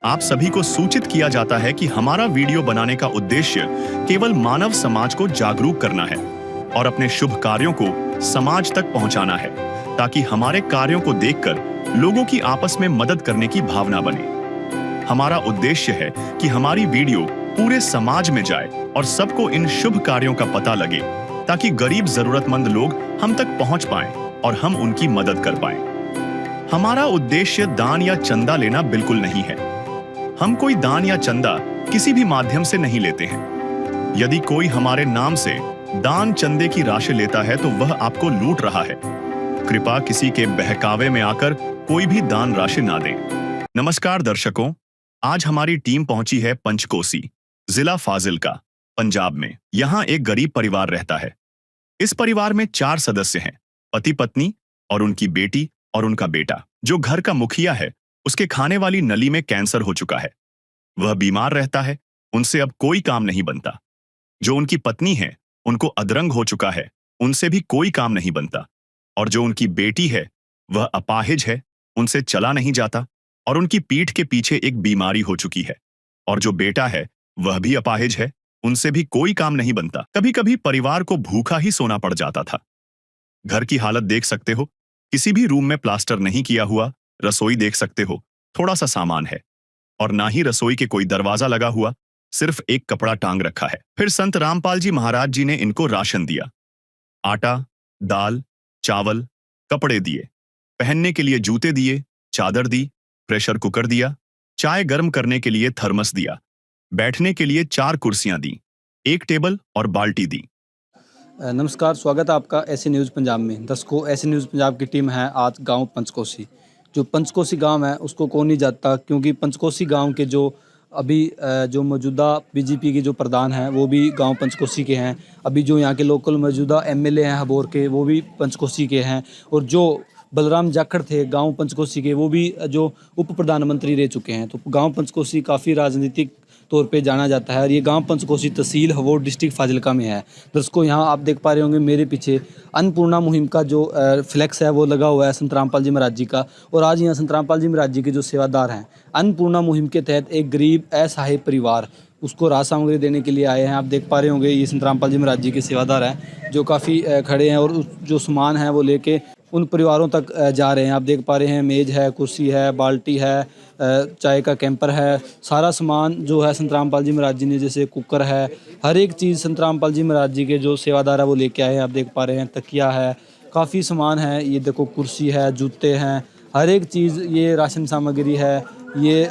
आप सभी को सूचित किया जाता है कि हमारा वीडियो बनाने का उद्देश्य केवल मानव समाज को जागरूक करना है और अपने शुभ कार्यों को समाज तक पहुंचाना है, ताकि हमारे कार्यों को देखकर लोगों की आपस में मदद करने की भावना बने। हमारा उद्देश्य है कि हमारी वीडियो पूरे समाज में जाए और सबको इन शुभ कार्यों का पता लगे, ताकि गरीब जरूरतमंद लोग हम तक पहुंच पाएं और हम उनकी मदद कर पाएं। हमारा उद्देश्य दान या चंदा लेना बिल्कुल नहीं है। हम कोई दान या चंदा किसी भी माध्यम से नहीं लेते हैं। यदि कोई हमारे नाम से दान चंदे की राशि लेता है तो वह आपको लूट रहा है। कृपया किसी के बहकावे में आकर कोई भी दान राशि ना दें। नमस्कार दर्शकों, आज हमारी टीम पहुंची है पंचकोसी, जिला फाजिल्का, पंजाब में। यहाँ एक गरीब परिवार रहता है। इस परिवार में 4 सदस्य हैं, पति पत्नी और उनकी बेटी और उनका बेटा। जो घर का मुखिया है, उसके खाने वाली नली में कैंसर हो चुका है। वह बीमार रहता है, उनसे अब कोई काम नहीं बनता। जो उनकी पत्नी है, उनको अधरंग हो चुका है, उनसे भी कोई काम नहीं बनता। और जो उनकी बेटी है, वह अपाहिज है, उनसे चला नहीं जाता और उनकी पीठ के पीछे एक बीमारी हो चुकी है। और जो बेटा है, वह भी अपाहिज है, उनसे भी कोई काम नहीं बनता। कभी कभी परिवार को भूखा ही सोना पड़ जाता था। घर की हालत देख सकते हो, किसी भी रूम में प्लास्टर नहीं किया हुआ। रसोई देख सकते हो, थोड़ा सा सामान है और ना ही रसोई के कोई दरवाजा लगा हुआ, सिर्फ एक कपड़ा टांग रखा है। फिर संत रामपाल जी महाराज जी ने इनको राशन दिया, आटा, दाल, चावल, कपड़े दिए, पहनने के लिए जूते दिए, चादर दी, प्रेशर कुकर दिया, चाय गर्म करने के लिए थर्मस दिया, बैठने के लिए 4 कुर्सियां दी, एक टेबल और बाल्टी दी। नमस्कार, स्वागत है आपका ऐसे न्यूज़ पंजाब में। दर्शकों, ऐसे न्यूज़ पंजाब की टीम है आज गांव पंचकोसी। जो पंचकोसी गांव है उसको कौन नहीं जानता, क्योंकि पंचकोसी गांव के जो अभी जो मौजूदा बीजेपी के जो प्रधान हैं वो भी गांव पंचकोसी के हैं। अभी जो यहाँ के लोकल मौजूदा एमएलए हैं हबोर के, वो भी पंचकोसी के हैं। और जो बलराम जाखड़ थे गांव पंचकोसी के, वो भी जो उप प्रधानमंत्री रह चुके हैं। तो गांव पंचकोसी काफ़ी राजनीतिक तौर पे जाना जाता है और ये गांव पंचकोसी तहसील हबोर डिस्ट्रिक्ट फाजिल्का में है। दर्शकों, यहाँ आप देख पा रहे होंगे मेरे पीछे अन्नपूर्णा मुहिम का जो फ्लैक्स है वो लगा हुआ है संत रामपाल जी महाराज जी का। और आज यहाँ संत रामपाल जी महाराज जी के जो सेवादार हैं, अन्नपूर्णा मुहिम के तहत एक गरीब असहाय परिवार उसको राशन सामग्री देने के लिए आए हैं। आप देख पा रहे होंगे ये संत रामपाल जी महाराज जी के सेवादार हैं, जो काफ़ी खड़े हैं और जो सामान है वो लेके उन परिवारों तक जा रहे हैं। आप देख पा रहे हैं मेज़ है, कुर्सी है, बाल्टी है, चाय का कैंपर है। सारा सामान जो है संत रामपाल जी महाराज जी ने, जैसे कुकर है, हर एक चीज़ संत रामपाल जी महाराज जी के जो सेवादार है वो लेके आए हैं। आप देख पा रहे हैं तकिया है, काफ़ी सामान है। ये देखो कुर्सी है, जूते हैं, हर एक चीज़, ये राशन सामग्री है, ये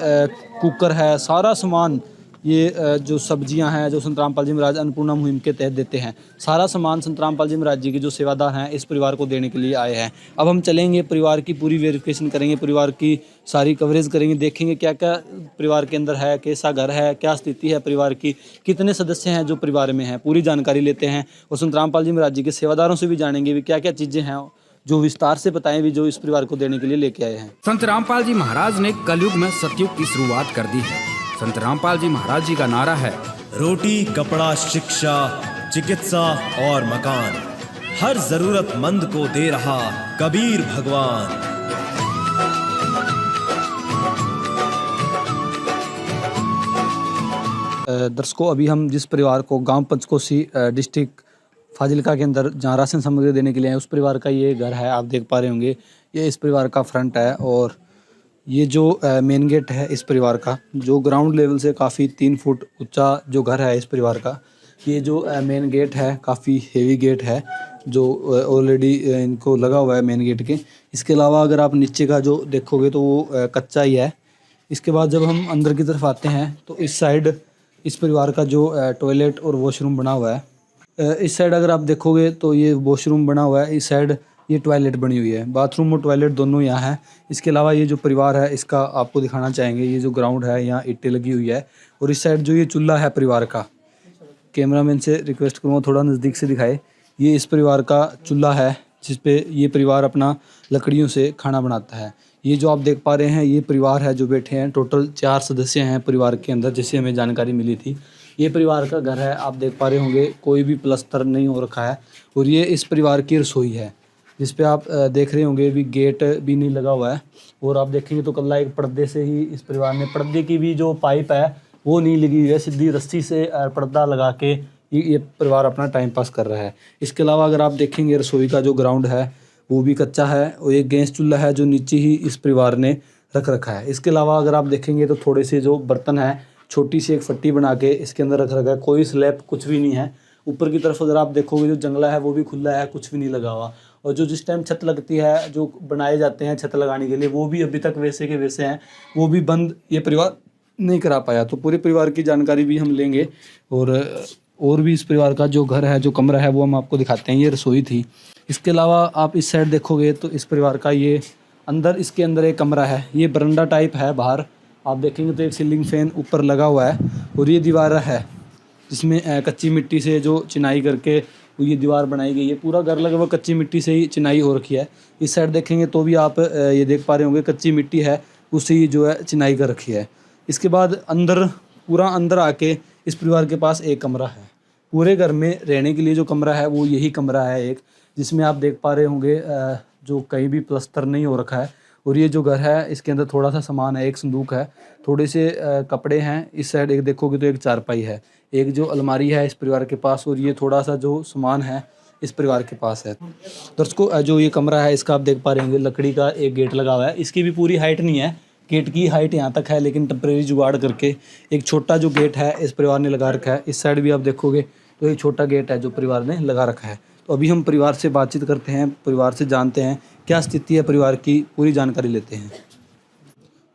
कुकर है, सारा सामान, ये जो सब्जियां हैं जो संत रामपाल जी महाराज अन्नपूर्णा मुहिम के तहत देते हैं, सारा सामान संत रामपाल जी महाराज जी के जो सेवादार हैं इस परिवार को देने के लिए आए हैं। अब हम चलेंगे, परिवार की पूरी वेरिफिकेशन करेंगे, परिवार की सारी कवरेज करेंगे, देखेंगे क्या क्या परिवार के अंदर है, कैसा घर है, क्या स्थिति है परिवार की, कितने सदस्य हैं जो परिवार में हैं, पूरी जानकारी लेते हैं। और संत रामपाल जी महाराज जी के सेवादारों से भी जानेंगे भी क्या क्या चीज़ें हैं, जो विस्तार से बताएं भी, जो इस परिवार को देने के लिए लेके आए हैं। संत रामपाल जी महाराज ने कलयुग में सतयुग की शुरुआत कर दी है। संत रामपाल जी महाराज जी का नारा है, रोटी, कपड़ा, शिक्षा, चिकित्सा और मकान, हर जरूरतमंद को दे रहा कबीर भगवान। दर्शकों, अभी हम जिस परिवार को गांव पंचकोसी डिस्ट्रिक्ट फाजिल्का के अंदर जहाँ राशन सामग्री देने के लिए आए, उस परिवार का ये घर है। आप देख पा रहे होंगे ये इस परिवार का फ्रंट है। और ये जो मेन गेट है इस परिवार का, जो ग्राउंड लेवल से काफ़ी 3 फुट ऊंचा जो घर है इस परिवार का, ये जो मेन गेट है काफ़ी हेवी गेट है, जो ऑलरेडी इनको लगा हुआ है मेन गेट के। इसके अलावा अगर आप नीचे का जो देखोगे तो वो कच्चा ही है। इसके बाद जब हम अंदर की तरफ आते हैं तो इस साइड इस परिवार का जो टॉयलेट और वॉशरूम बना हुआ है। इस साइड अगर आप देखोगे तो ये वॉशरूम बना हुआ है, इस साइड ये टॉयलेट बनी हुई है। बाथरूम और टॉयलेट दोनों यहाँ है। इसके अलावा ये जो परिवार है इसका आपको दिखाना चाहेंगे, ये जो ग्राउंड है यहाँ ईंटें लगी हुई है। और इस साइड जो ये चूल्हा है परिवार का, कैमरामैन से रिक्वेस्ट करूँगा थोड़ा नज़दीक से दिखाए। ये इस परिवार का चूल्हा है जिस पे ये परिवार अपना लकड़ियों से खाना बनाता है। ये जो आप देख पा रहे हैं ये परिवार है जो बैठे हैं, टोटल 4 सदस्य हैं परिवार के अंदर, जैसे हमें जानकारी मिली थी। ये परिवार का घर है, आप देख पा रहे होंगे कोई भी प्लस्तर नहीं हो रखा है। और ये इस परिवार की रसोई है। जिस पे आप देख रहे होंगे भी गेट भी नहीं लगा हुआ है। और आप देखेंगे तो कल्ला एक पर्दे से ही इस परिवार ने, पर्दे की भी जो पाइप है वो नहीं लगी हुई है, सीधी रस्सी से पर्दा लगा के ये परिवार अपना टाइम पास कर रहा है। इसके अलावा अगर आप देखेंगे रसोई का जो ग्राउंड है वो भी कच्चा है और एक गैस चूल्हा है जो नीचे ही इस परिवार ने रख रखा है। इसके अलावा अगर आप देखेंगे तो थोड़े से जो बर्तन है, छोटी सी एक फट्टी बना के इसके अंदर रख रखा है, कोई स्लैब कुछ भी नहीं है। ऊपर की तरफ अगर आप देखोगे जो जंगला है वो भी खुला है, कुछ भी नहीं लगा हुआ। और जो जिस टाइम छत लगती है, जो बनाए जाते हैं छत लगाने के लिए, वो भी अभी तक वैसे के वैसे हैं, वो भी बंद ये परिवार नहीं करा पाया। तो पूरे परिवार की जानकारी भी हम लेंगे और भी इस परिवार का जो घर है, जो कमरा है वो हम आपको दिखाते हैं। ये रसोई थी। इसके अलावा आप इस साइड देखोगे तो इस परिवार का ये अंदर, इसके अंदर एक कमरा है, ये बरंडा टाइप है। बाहर आप देखेंगे तो एक सीलिंग फैन ऊपर लगा हुआ है और ये दीवार है जिसमें कच्ची मिट्टी से जो चिनाई करके ये दीवार बनाई गई है। पूरा घर लगभग कच्ची मिट्टी से ही चिनाई हो रखी है। इस साइड देखेंगे तो भी आप ये देख पा रहे होंगे कच्ची मिट्टी है, उससे ही जो है चिनाई कर रखी है। इसके बाद अंदर, पूरा अंदर आके इस परिवार के पास एक कमरा है। पूरे घर में रहने के लिए जो कमरा है वो यही कमरा है एक, जिसमें आप देख पा रहे होंगे जो कहीं भी प्लस्तर नहीं हो रखा है। और ये जो घर है इसके अंदर थोड़ा सा सामान है, एक संदूक है, थोड़े से कपड़े हैं। इस साइड एक देखोगे तो एक चारपाई है, एक जो अलमारी है इस परिवार के पास, और ये थोड़ा सा जो सामान है इस परिवार के पास है। दर्शकों जो ये कमरा है इसका आप देख पा रहे होंगे लकड़ी का एक गेट लगा हुआ है। इसकी भी पूरी हाइट नहीं है, गेट की हाइट यहाँ तक है, लेकिन टेम्परेरी जुगाड़ करके एक छोटा जो गेट है इस परिवार ने लगा रखा है। इस साइड भी आप देखोगे तो एक छोटा गेट है जो परिवार ने लगा रखा है। तो अभी हम परिवार से बातचीत करते हैं, परिवार से जानते हैं क्या स्थिति है परिवार की, पूरी जानकारी लेते हैं।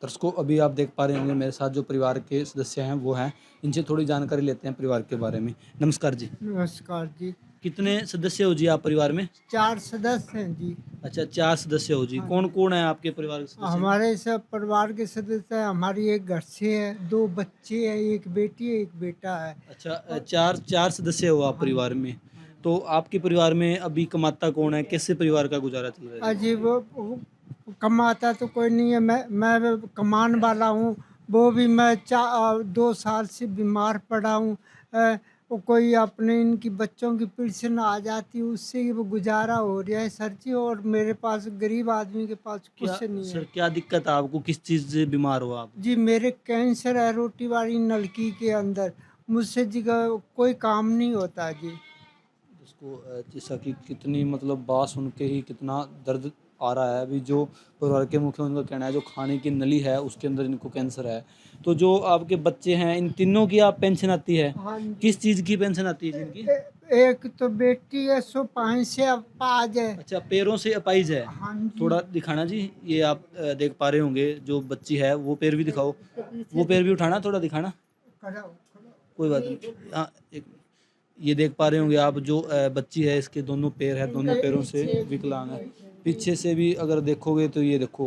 दर्शकों अभी आप देख पा रहे होंगे मेरे साथ जो परिवार के सदस्य हैं वो हैं, इनसे थोड़ी जानकारी लेते हैं परिवार के बारे में। नमस्कार जी। नमस्कार जी। कितने सदस्य हो जी आप परिवार में? 4 सदस्य हैं जी। अच्छा 4 सदस्य हो जी। कौन कौन है आपके परिवार के सदस्य? हमारे सब परिवार के सदस्य हैं। हमारी एक घर से है, 2 बच्चे हैं, एक बेटी है, एक बेटा है। अच्छा चार सदस्य हो आप परिवार में। तो आपके परिवार में अभी कमाता कौन है, कैसे परिवार का गुजारा चल रहा है? अजी वो कमाता तो कोई नहीं है, मैं कमान वाला हूँ। वो भी मैं 2 साल से बीमार पड़ा हूँ। वो कोई अपने इनकी बच्चों की पेंशन आ जाती है, उससे ही वो गुजारा हो रहा है सर जी। और मेरे पास गरीब आदमी के पास कुछ नहीं है। सर क्या दिक्कत है आपको, किस चीज़ से बीमार हो आप? जी मेरे कैंसर है रोटी वाली नलकी के अंदर। मुझसे जी कोई काम नहीं होता जी। उसको जैसा कि कितनी मतलब बात सुन के ही कितना दर्द आ रहा है। अभी जो परिवार के मुखिया उनका कहना है जो खाने की नली है उसके अंदर इनको कैंसर है। तो जो आपके बच्चे हैं इन तीनों की आप पेंशन आती है? हाँ जी। किस चीज़ की पेंशन आती है जिनकी? एक तो बेटी है, सो 5 से अपाज है। अच्छा पैरों से अपाइज है। हाँ जी। थोड़ा दिखाना जी, ये आप देख पा रहे होंगे जो बच्ची है वो पैर भी दिखाओ, वो पैर भी उठाना, थोड़ा दिखाना, कोई बात नहीं। हाँ एक ये देख पा रहे होंगे आप जो बच्ची है इसके दोनों पैर है, दोनों पैरों से विकलांग है। पीछे से भी अगर देखोगे तो ये देखो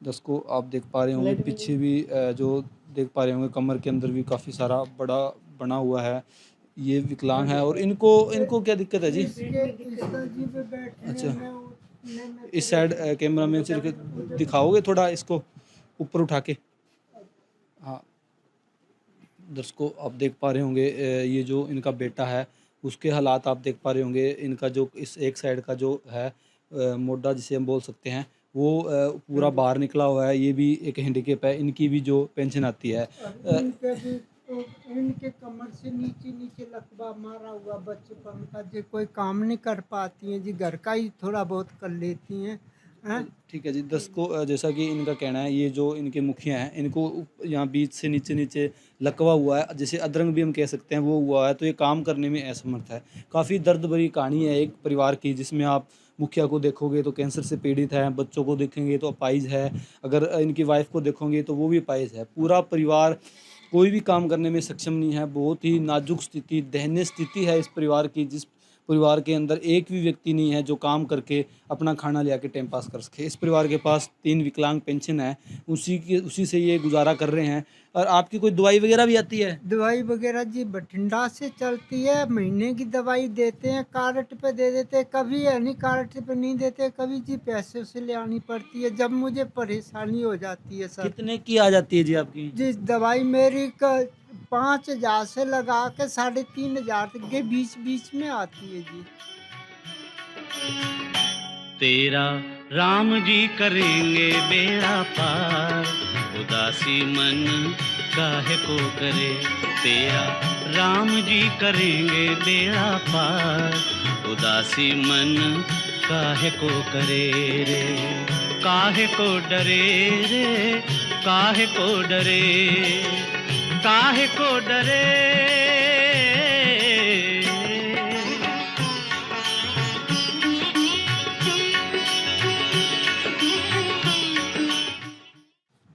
दर्शकों आप देख पा रहे होंगे पीछे भी जो देख पा रहे होंगे कमर के अंदर भी काफ़ी सारा बड़ा बना हुआ है, ये विकलांग है। और इनको क्या दिक्कत है जी? अच्छा इस साइड कैमरा मैन से दिखाओगे थोड़ा इसको ऊपर उठा के? हाँ दर्शकों आप देख पा रहे होंगे ये जो इनका बेटा है उसके हालात आप देख पा रहे होंगे। इनका जो इस एक साइड का जो है मोटा जिसे हम बोल सकते हैं वो पूरा बाहर निकला हुआ है, ये भी एक हैंडीकैप है। इनकी भी जो पेंशन आती है इनके कमर से नीचे नीचे लकवा मारा हुआ बचपन का, जो कोई काम नहीं कर पाती हैं जी, घर का ही थोड़ा बहुत कर लेती हैं। ठीक है जी। दर्शकों जैसा कि इनका कहना है ये जो इनके मुखिया हैं इनको यहाँ बीच से नीचे नीचे लकवा हुआ है, जैसे अदरंग भी हम कह सकते हैं वो हुआ है, तो ये काम करने में असमर्थ है। काफ़ी दर्द भरी कहानी है एक परिवार की, जिसमें आप मुखिया को देखोगे तो कैंसर से पीड़ित है, बच्चों को देखेंगे तो अपाइज है, अगर इनकी वाइफ को देखोगे तो वो भी अपाइज है। पूरा परिवार कोई भी काम करने में सक्षम नहीं है। बहुत ही नाजुक स्थिति, दयनीय स्थिति है इस परिवार की, जिस परिवार के अंदर एक भी व्यक्ति नहीं है जो काम करके अपना खाना ले आके टाइम पास कर सके। इस परिवार के पास 3 विकलांग पेंशन है, उसी से ये गुजारा कर रहे हैं। और आपकी कोई दवाई वगैरह भी आती है? दवाई वगैरह जी बठिंडा से चलती है, महीने की दवाई देते हैं, कार्ड पे दे देते हैं। कभी है नहीं कार्ड पे नहीं देते, कभी जी पैसे से ले आनी पड़ती है जब मुझे परेशानी हो जाती है सर। कितने की आ जाती है जी आपकी? जी दवाई मेरी 5,000 से लगा के 3,500 के बीच में आती है जी। तेरा राम जी करेंगे बेड़ा पार, उदासी मन काहे को करे। तेरा राम जी करेंगे बेड़ा पार, उदासी मन काहे को करे रे। काहे को डरे रे, काहे को डरे, काहे को डरे।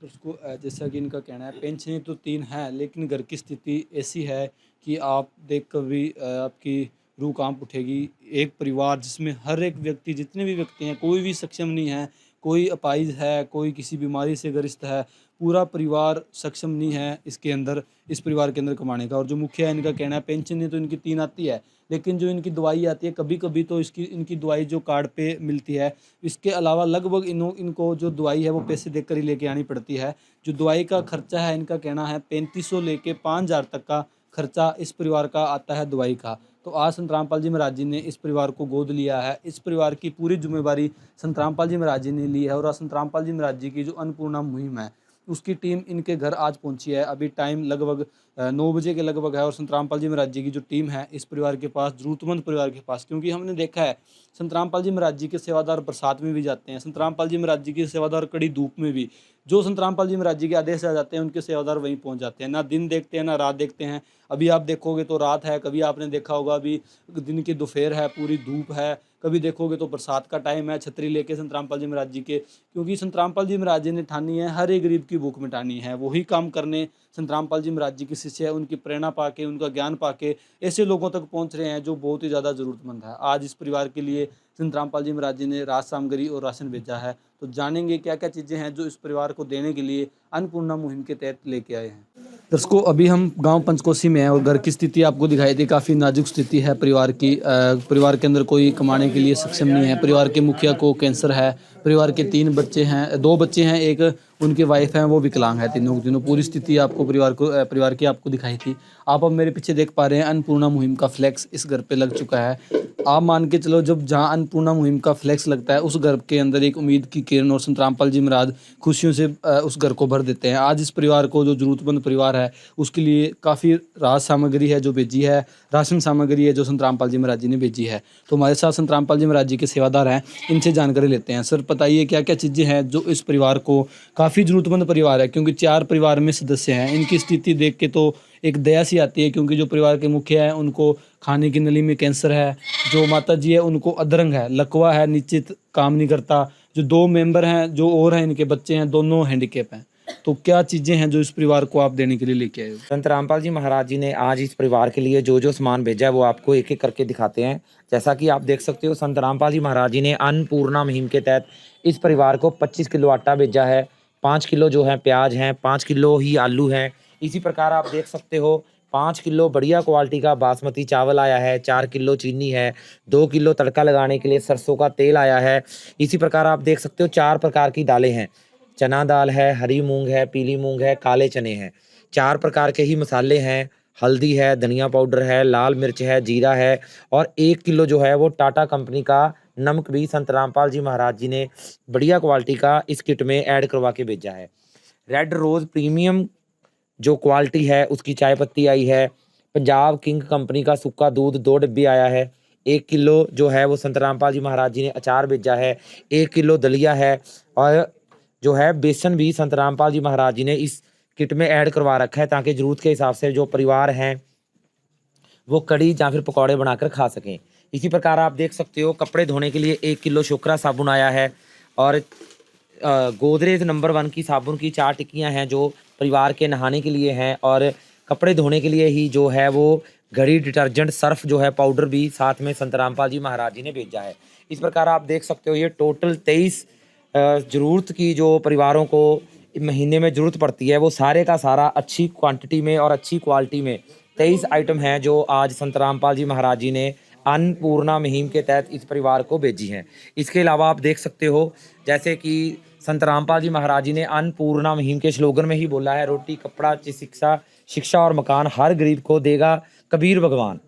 उसको जैसा कि इनका कहना है, पेंशनें तो 3 हैं लेकिन घर की स्थिति ऐसी है कि आप देख कर भी आपकी रूह कांप उठेगी। एक परिवार जिसमें हर एक व्यक्ति, जितने भी व्यक्ति हैं, कोई भी सक्षम नहीं है, कोई अपाहिज है, कोई किसी बीमारी से ग्रस्त है, पूरा परिवार सक्षम नहीं है इसके अंदर, इस परिवार के अंदर कमाने का। और जो मुखिया है, इनका कहना है पेंशनें तो इनकी 3 आती है, लेकिन जो इनकी दवाई आती है कभी कभी तो इनकी दवाई जो कार्ड पे मिलती है, इसके अलावा लगभग इनको जो दवाई है वो पैसे देकर ही लेके आनी पड़ती है। जो दवाई का खर्चा है, इनका कहना है 3500 लेके 5000 तक का खर्चा इस परिवार का आता है दवाई का। तो आज संत रामपाल जी महाराज जी ने इस परिवार को गोद लिया है, इस परिवार की पूरी जिम्मेवारी संत रामपाल जी महाराज जी ने ली है। और आज संत रामपाल जी महाराज जी की जो अन्नपूर्णा मुहिम है, उसकी टीम इनके घर आज पहुंची है। अभी टाइम लगभग 9 बजे के लगभग है और संत रामपाल जी महाराज जी की जो टीम है इस परिवार के पास, ज़रूरतमंद परिवार के पास, क्योंकि हमने देखा है संत रामपाल जी महाराज जी के सेवादार बरसात में भी जाते हैं, संत रामपाल जी महाराज जी के सेवादार कड़ी धूप में भी, जो संत रामपाल जी महाराज जी के आदेश आ जाते हैं उनके सेवादार वहीं पहुंच जाते हैं। ना दिन देखते हैं ना रात देखते हैं। अभी आप देखोगे तो रात है, कभी आपने देखा होगा अभी दिन की दोपहर है, पूरी धूप है, कभी देखोगे तो बरसात का टाइम है, छतरी लेके संत रामपाल जी महाराज जी के, क्योंकि संत रामपाल जी महाराज जी ने ठानी है हर एक गरीब की भूख मिटानी है। वही काम करने संत रामपाल जी महाराज जी के शिष्य है, उनकी प्रेरणा पाके, उनका ज्ञान पाके ऐसे लोगों तक पहुंच रहे हैं जो बहुत ही ज़्यादा ज़रूरतमंद है। आज इस परिवार के लिए संत रामपाल जी महाराज जी ने राज सामग्री और राशन भेजा है। तो जानेंगे क्या क्या चीज़ें हैं जो इस परिवार को देने के लिए अन्नपूर्णा मुहिम के तहत लेके आए हैं। दर्शकों, अभी हम गांव पंचकोसी में हैं और घर की स्थिति आपको दिखाई दी, काफ़ी नाजुक स्थिति है परिवार की। परिवार के अंदर कोई कमाने के लिए सक्षम नहीं है। परिवार के मुखिया को कैंसर है, परिवार के 3 बच्चे हैं, 2 बच्चे हैं, एक उनके वाइफ हैं, वो विकलांग है। तीनों पूरी स्थिति आपको परिवार की आपको दिखाई थी। आप अब मेरे पीछे देख पा रहे हैं अन्नपूर्णा मुहिम का फ्लैक्स इस घर पे लग चुका है। आप मान के चलो, जब जहाँ अन्नपूर्णा मुहिम का फ्लैक्स लगता है उस घर के अंदर एक उम्मीद की किरण और संत रामपाल जी महाराज खुशियों से उस घर को भर देते हैं। आज इस परिवार को, जो जरूरतमंद परिवार है, उसके लिए काफ़ी राहत सामग्री है जो भेजी है, राशन सामग्री है जो संत रामपाल जी महाराज जी ने भेजी है। तो हमारे साथ संत रामपाल जी महाराज जी के सेवादार हैं, इनसे जानकारी लेते हैं। सर, बताइए क्या क्या चीज़ें हैं जो इस परिवार को, काफ़ी ज़रूरतमंद परिवार है क्योंकि 4 परिवार में सदस्य हैं, इनकी स्थिति देख के तो एक दया सी आती है, क्योंकि जो परिवार के मुखिया हैं उनको खाने की नली में कैंसर है, जो माता जी है उनको अधरंग है, लकवा है, निश्चित काम नहीं करता, जो 2 मेंबर हैं जो और हैं, इनके बच्चे हैं, दोनों हैंडीकैप हैं। तो क्या चीज़ें हैं जो इस परिवार को आप देने के लिए लेके आए हो? संत रामपाल जी महाराज जी ने आज इस परिवार के लिए जो जो सामान भेजा है वो आपको एक एक करके दिखाते हैं। जैसा कि आप देख सकते हो, संत रामपाल जी महाराज जी ने अन्नपूर्णा मुहिम के तहत इस परिवार को 25 किलो आटा भेजा है, 5 किलो जो है प्याज हैं, 5 किलो ही आलू हैं। इसी प्रकार आप देख सकते हो 5 किलो बढ़िया क्वालिटी का बासमती चावल आया है, 4 किलो चीनी है, 2 किलो तड़का लगाने के लिए सरसों का तेल आया है। इसी प्रकार आप देख सकते हो 4 प्रकार की दालें हैं, चना दाल है, हरी मूंग है, पीली मूंग है, काले चने हैं। 4 प्रकार के ही मसाले हैं, हल्दी है, धनिया पाउडर है, लाल मिर्च है, जीरा है और 1 किलो जो है वो टाटा कंपनी का नमक भी संत रामपाल जी महाराज जी ने बढ़िया क्वालिटी का इस किट में ऐड करवा के भेजा है। रेड रोज़ प्रीमियम जो क्वालिटी है उसकी चाय पत्ती आई है। पंजाब किंग कंपनी का सूखा दूध 2 डिब्बे आया है। 1 किलो जो है वो संत रामपाल जी महाराज जी ने अचार भेजा है। 1 किलो दलिया है और जो है बेसन भी संत रामपाल जी महाराज जी ने इस किट में ऐड करवा रखा है, ताकि ज़रूरत के हिसाब से जो परिवार हैं वो कड़ी या फिर पकौड़े बनाकर खा सकें। इसी प्रकार आप देख सकते हो कपड़े धोने के लिए 1 किलो शोकरा साबुन आया है और गोदरेज नंबर 1 की साबुन की 4 टिक्कियाँ हैं जो परिवार के नहाने के लिए हैं। और कपड़े धोने के लिए ही जो है वो घड़ी डिटर्जेंट सर्फ जो है पाउडर भी साथ में संत रामपाल जी महाराज जी ने भेजा है। इस प्रकार आप देख सकते हो ये टोटल 23 ज़रूरत की जो परिवारों को महीने में ज़रूरत पड़ती है वो सारे का सारा अच्छी क्वांटिटी में और अच्छी क्वालिटी में 23 आइटम हैं जो आज संत रामपाल जी महाराज जी ने अन्नपूर्णा मुहिम के तहत इस परिवार को भेजी हैं। इसके अलावा आप देख सकते हो जैसे कि संत रामपाल जी महाराज जी ने अन्नपूर्णा मुहिम के स्लोगन में ही बोला है, रोटी कपड़ा शिक्षा और मकान हर गरीब को देगा कबीर भगवान,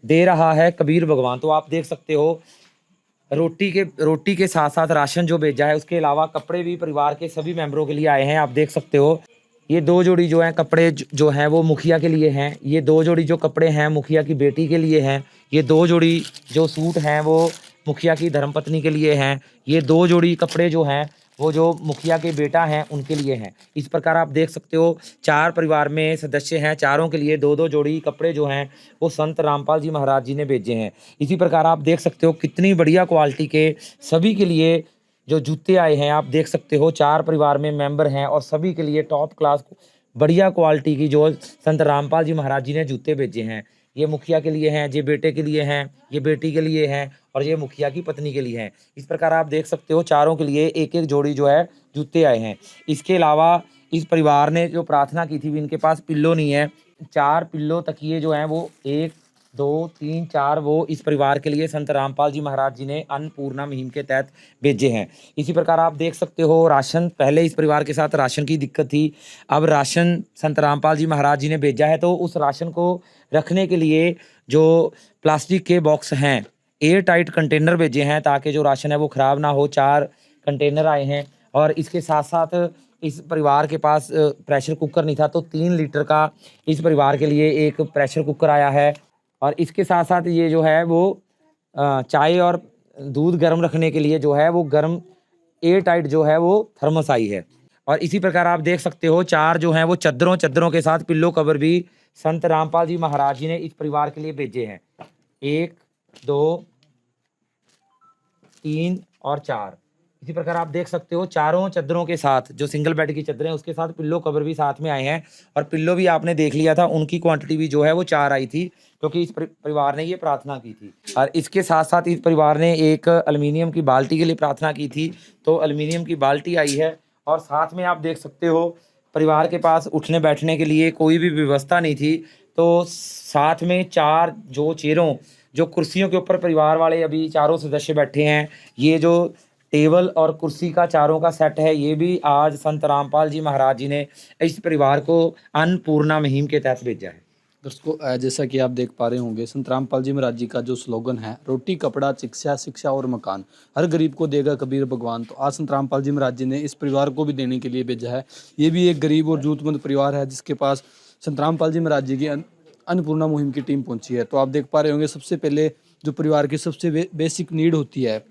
दे रहा है कबीर भगवान। तो आप देख सकते हो रोटी के साथ साथ राशन जो भेजा है, उसके अलावा कपड़े भी परिवार के सभी मेंबरों के लिए आए हैं। आप देख सकते हो ये 2 जोड़ी जो हैं कपड़े जो हैं वो मुखिया के लिए हैं। ये 2 जोड़ी जो कपड़े हैं मुखिया की बेटी के लिए हैं। ये 2 जोड़ी जो सूट हैं वो मुखिया की धर्मपत्नी के लिए हैं। ये 2 जोड़ी कपड़े जो हैं वो जो मुखिया के बेटा हैं उनके लिए हैं। इस प्रकार आप देख सकते हो 4 परिवार में सदस्य हैं, चारों के लिए 2-2 जोड़ी कपड़े जो हैं वो संत रामपाल जी महाराज जी ने भेजे हैं। इसी प्रकार आप देख सकते हो कितनी बढ़िया क्वालिटी के सभी के लिए जो जूते आए हैं। आप देख सकते हो 4 परिवार में मेंबर हैं और सभी के लिए टॉप क्लास बढ़िया क्वालिटी की जो संत रामपाल जी महाराज जी ने जूते भेजे हैं। ये मुखिया के लिए हैं, ये बेटे के लिए हैं, ये बेटी के लिए हैं और ये मुखिया की पत्नी के लिए हैं। इस प्रकार आप देख सकते हो चारों के लिए एक एक जोड़ी जो है जूते आए हैं। इसके अलावा इस परिवार ने जो प्रार्थना की थी, इनके पास पिल्लो नहीं है, 4 पिल्लो तकिए जो हैं वो 1 2 3 4 वो इस परिवार के लिए संत रामपाल जी महाराज जी ने अन्नपूर्णा मुहिम के तहत भेजे हैं। इसी प्रकार आप देख सकते हो राशन, पहले इस परिवार के साथ राशन की दिक्कत थी, अब राशन संत रामपाल जी महाराज जी ने भेजा है। तो उस राशन को रखने के लिए जो प्लास्टिक के बॉक्स हैं, एयर टाइट कंटेनर भेजे हैं ताकि जो राशन है वो ख़राब ना हो। 4 कंटेनर आए हैं और इसके साथ साथ इस परिवार के पास प्रेशर कुकर नहीं था, तो 3 लीटर का इस परिवार के लिए एक प्रेशर कुकर आया है। और इसके साथ साथ ये जो है वो चाय और दूध गर्म रखने के लिए जो है वो गर्म एयर टाइट जो है वो थर्मस आई है। और इसी प्रकार आप देख सकते हो 4 जो हैं वो चद्दरों के साथ पिल्लो कवर भी संत रामपाल जी महाराज जी ने इस परिवार के लिए भेजे हैं। 1 2 3 और 4। इसी प्रकार आप देख सकते हो चारों चद्दरों के साथ जो सिंगल बेड की चद्दरें, उसके साथ पिल्लो कवर भी साथ में आए हैं। और पिल्लो भी आपने देख लिया था, उनकी क्वांटिटी भी जो है वो 4 आई थी क्योंकि इस परिवार ने ये प्रार्थना की थी। और इसके साथ साथ इस परिवार ने एक एल्युमिनियम की बाल्टी के लिए प्रार्थना की थी, तो एल्युमिनियम की बाल्टी आई है। और साथ में आप देख सकते हो परिवार के पास उठने बैठने के लिए कोई भी व्यवस्था नहीं थी, तो साथ में 4 जो चेयरों, जो कुर्सियों के ऊपर परिवार वाले अभी चारों सदस्य बैठे हैं, ये जो टेबल और कुर्सी का चारों का सेट है, ये भी आज संत रामपाल जी महाराज जी ने इस परिवार को अन्नपूर्णा मुहिम के तहत भेजा है। दर्शकों, जैसा कि आप देख पा रहे होंगे, संत रामपाल जी महाराज जी का जो स्लोगन है, रोटी कपड़ा शिक्षा, शिक्षा और मकान, हर गरीब को देगा कबीर भगवान। तो आज संत रामपाल जी महाराज जी ने इस परिवार को भी देने के लिए भेजा है। ये भी एक गरीब और जरूरतमंद परिवार है जिसके पास संत रामपाल जी महाराज जी की अन्नपूर्णा मुहिम की टीम पहुंची है। तो आप देख पा रहे होंगे सबसे पहले जो परिवार की सबसे बेसिक नीड होती है,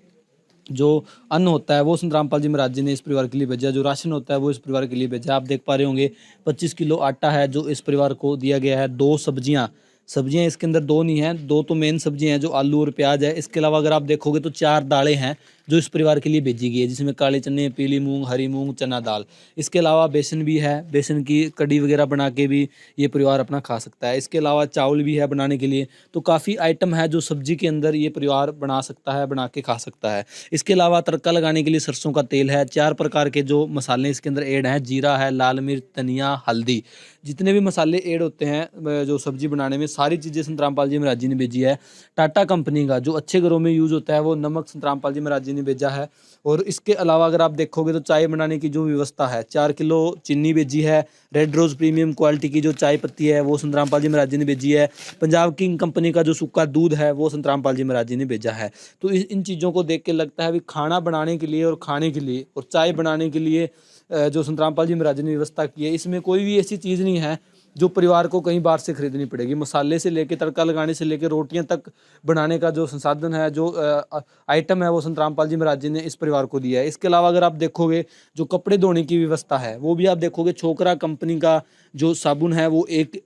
जो अन्न होता है, वो संत रामपाल जी महाराज जी ने इस परिवार के लिए भेजा। जो राशन होता है वो इस परिवार के लिए भेजा। आप देख पा रहे होंगे 25 किलो आटा है जो इस परिवार को दिया गया है। 2 सब्जियां इसके अंदर 2 नहीं हैं, 2 तो मेन सब्जियां हैं जो आलू और प्याज है। इसके अलावा अगर आप देखोगे तो 4 दालें हैं जो इस परिवार के लिए भेजी गई है, जिसमें काले चने, पीली मूंग, हरी मूंग, चना दाल। इसके अलावा बेसन भी है, बेसन की कड़ी वगैरह बना के भी ये परिवार अपना खा सकता है। इसके अलावा चावल भी है बनाने के लिए। तो काफ़ी आइटम है जो सब्जी के अंदर ये परिवार बना सकता है, बना के खा सकता है। इसके अलावा तड़का लगाने के लिए सरसों का तेल है। 4 प्रकार के जो मसाले इसके अंदर ऐड हैं, जीरा है, लाल मिर्च, धनिया, हल्दी, जितने भी मसाले ऐड होते हैं जो सब्जी बनाने में, सारी चीज़ें संत रामपाल जी महाराज जी ने भेजी है। टाटा कंपनी का जो अच्छे घरों में यूज़ होता है वो नमक संत रामपाल जी महाराज जी ने भेजा है। और इसके अलावा अगर आप देखोगे तो चाय बनाने की जो व्यवस्था है, 4 किलो चीनी भेजी है। रेड रोज़ प्रीमियम क्वालिटी की जो चाय पत्ती है वो संत रामपाल जी महाराज जी ने भेजी है। पंजाब किंग कंपनी का जो सूखा दूध है वो संत रामपाल जी महाराज जी ने भेजा है। तो इन चीज़ों को देख के लगता है भी खाना बनाने के लिए और खाने के लिए और चाय बनाने के लिए जो संत रामपाल जी महाराज ने व्यवस्था की है, इसमें कोई भी ऐसी चीज़ नहीं है जो परिवार को कहीं बाहर से खरीदनी पड़ेगी। मसाले से लेके तड़का लगाने से लेके रोटियां तक बनाने का जो संसाधन है, जो आइटम है, वो संत रामपाल जी महाराज जी ने इस परिवार को दिया है। इसके अलावा अगर आप देखोगे जो कपड़े धोने की व्यवस्था है वो भी आप देखोगे, छोकरा कंपनी का जो साबुन है वो एक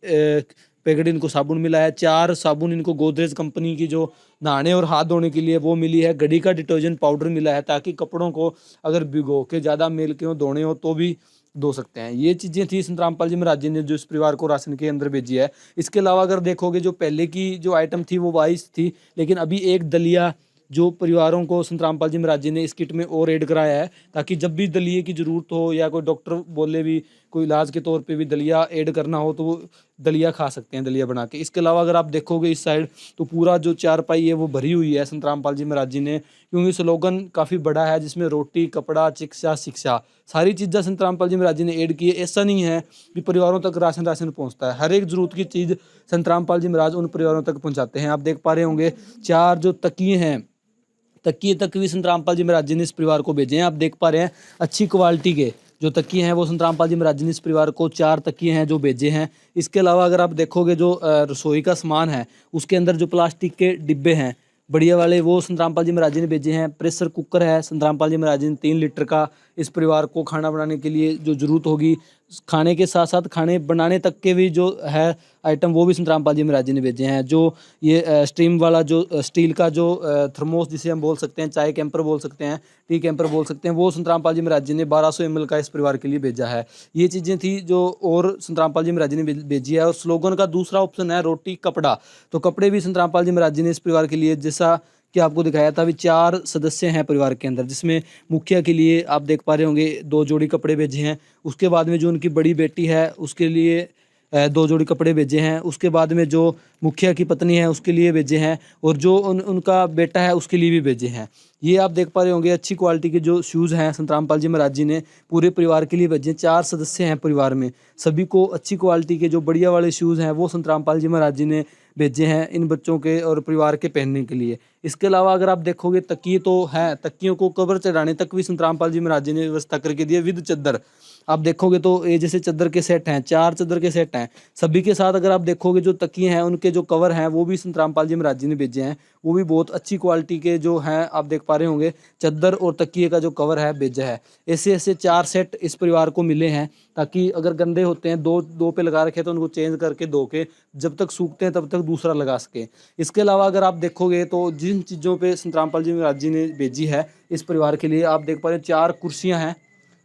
पैकेट इनको साबुन मिला है। 4 साबुन इनको गोदरेज कंपनी की जो नहाने और हाथ धोने के लिए वो मिली है। गड़ी का डिटर्जेंट पाउडर मिला है ताकि कपड़ों को अगर भिगो के ज़्यादा मेल के हो धोने हो तो भी धो सकते हैं। ये चीज़ें थी संत रामपाल जी महाराज जी ने जो इस परिवार को राशन के अंदर भेजी है। इसके अलावा अगर देखोगे जो पहले की जो आइटम थी वो 22 थी, लेकिन अभी एक दलिया जो परिवारों को संत रामपाल जी महाराज जी ने इस किट में और ऐड कराया है ताकि जब भी दलिये की ज़रूरत हो या कोई डॉक्टर बोले भी कोई इलाज के तौर पे भी दलिया ऐड करना हो तो वो दलिया खा सकते हैं, दलिया बना के। इसके अलावा अगर आप देखोगे इस साइड तो पूरा जो चारपाई है वो भरी हुई है संत रामपाल जी महाराज जी ने, क्योंकि स्लोगन काफ़ी बड़ा है जिसमें रोटी कपड़ा शिक्षा शिक्षा सारी चीज़ें संत रामपाल जी महाराज जी ने ऐड की है। ऐसा नहीं है कि परिवारों तक राशन पहुँचता है, हर एक ज़रूरत की चीज़ संत रामपाल जी महाराज उन परिवारों तक पहुँचाते हैं। आप देख पा रहे होंगे 4 जो तकिए हैं, तकिए तक भी संत रामपाल जी महाराज जी ने इस परिवार को भेजे हैं। आप देख पा रहे हैं अच्छी क्वालिटी के जो तकिए हैं वो संत रामपाल जी महाराज जी ने इस परिवार को 4 तकिए हैं जो भेजे हैं। इसके अलावा अगर आप देखोगे जो रसोई का सामान है उसके अंदर जो प्लास्टिक के डिब्बे हैं बढ़िया वाले वो संत रामपाल जी महाराज जी ने भेजे हैं। प्रेशर कुकर है संत रामपाल जी महाराज जी ने 3 लीटर का इस परिवार को खाना बनाने के लिए जो जरूरत होगी, खाने के साथ साथ खाने बनाने तक के भी जो है आइटम वो भी संत रामपाल जी महाराज जी ने भेजे हैं। जो ये स्टीम वाला जो स्टील का जो थर्मोस जिसे हम बोल सकते हैं, चाय कैंपर बोल सकते हैं, टी कैंपर बोल सकते हैं, वो संत रामपाल जी महाराज जी ने 1200 ml का इस परिवार के लिए भेजा है। ये चीज़ें थी जो और संत रामपाल जी महाराज जी ने भेजी है। और स्लोगन का दूसरा ऑप्शन है रोटी कपड़ा, तो कपड़े भी संत रामपाल जी महाराज जी ने इस परिवार के लिए, जैसा कि आपको दिखाया था, अभी 4 सदस्य हैं परिवार के अंदर, जिसमें मुखिया के लिए आप देख पा रहे होंगे 2 जोड़ी कपड़े भेजे हैं। उसके बाद में जो उनकी बड़ी बेटी है उसके लिए 2 जोड़ी कपड़े भेजे हैं। उसके बाद में जो मुखिया की पत्नी है उसके लिए भेजे हैं और जो उनका बेटा है उसके लिए भी भेजे हैं। ये आप देख पा रहे होंगे अच्छी क्वालिटी के जो शूज़ हैं संत रामपाल जी महाराज जी ने पूरे परिवार के लिए भेजे। 4 सदस्य हैं परिवार में, सभी को अच्छी क्वालिटी के जो बढ़िया वाले शूज़ हैं वो संत रामपाल जी महाराज जी ने भेजे हैं इन बच्चों के और परिवार के पहनने के लिए। इसके अलावा अगर आप देखोगे तकिए तो हैं, तकियों को कवर चढ़ाने तक भी संत रामपाल जी महाराज जी ने व्यवस्था करके दी है विद चद्दर। आप देखोगे तो ये जैसे चद्दर के सेट हैं, 4 चद्दर के सेट हैं सभी के साथ। अगर आप देखोगे जो तकिए हैं उनके जो कवर हैं वो भी संत रामपाल जी महाराज जी ने भेजे हैं, वो भी बहुत अच्छी क्वालिटी के जो हैं आप देख पा रहे होंगे। चद्दर और तकिए का जो कवर है भेजा है। ऐसे 4 सेट इस परिवार को मिले हैं ताकि अगर गंदे होते हैं दो पे लगा रखे तो उनको चेंज करके धो के जब तक सूखते हैं तब तक दूसरा लगा सके। इसके अलावा अगर आप देखोगे तो जिन चीज़ों पे संत रामपाल जी महाराज जी ने भेजी है इस परिवार के लिए, आप देख पा रहे हैं 4 कुर्सियाँ हैं।